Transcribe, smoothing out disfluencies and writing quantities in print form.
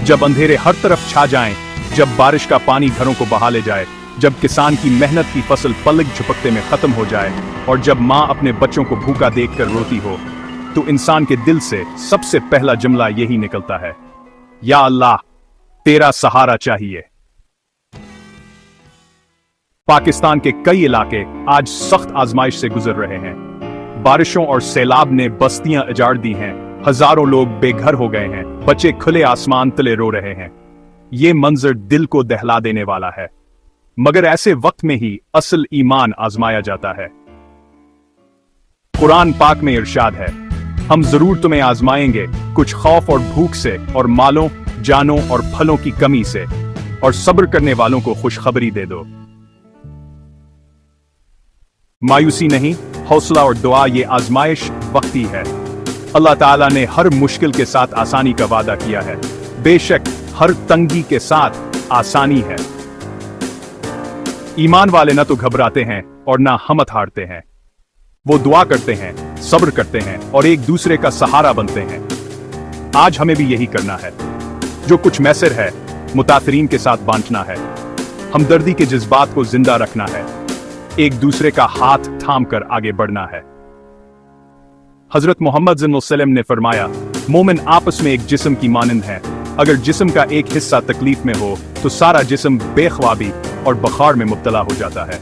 जब अंधेरे हर तरफ छा जाएं, जब बारिश का पानी घरों को बहा ले जाए, जब किसान की मेहनत की फसल पलक झपकते में खत्म हो जाए और जब माँ अपने बच्चों को भूखा देखकर रोती हो, तो इंसान के दिल से सबसे पहला जुमला यही निकलता है, या अल्लाह, तेरा सहारा चाहिए। पाकिस्तान के कई इलाके आज सख्त आजमाइश से गुजर रहे हैं। बारिशों और सैलाब ने बस्तियां उजाड़ दी हैं, हजारों लोग बेघर हो गए हैं, बच्चे खुले आसमान तले रो रहे हैं। ये मंजर दिल को दहला देने वाला है, मगर ऐसे वक्त में ही असल ईमान आजमाया जाता है। कुरान पाक में इरशाद है, हम जरूर तुम्हें आजमाएंगे, कुछ खौफ और भूख से, और मालों, जानों और फलों की कमी से, और सब्र करने वालों को खुशखबरी दे दो। मायूसी नहीं, हौसला और दुआ, ये आजमाइश वक्ती है। अल्लाह ताला ने हर मुश्किल के साथ आसानी का वादा किया है। बेशक हर तंगी के साथ आसानी है। ईमान वाले न तो घबराते हैं और ना हिम्मत हारते हैं। वो दुआ करते हैं, सब्र करते हैं और एक दूसरे का सहारा बनते हैं। आज हमें भी यही करना है। जो कुछ मैसर है, मुतासरीन के साथ बांटना है। हमदर्दी के जज्बात को जिंदा रखना है। एक दूसरे का हाथ थाम कर आगे बढ़ना है। हजरत मोहम्मद सल्लल्लाहु अलैहि वसल्लम ने फरमाया, मोमिन आपस में एक जिस्म की मानंद है। अगर जिस्म का एक हिस्सा तकलीफ में हो तो सारा जिस्म बेख्वाबी और बुखार में मुब्तला हो जाता है।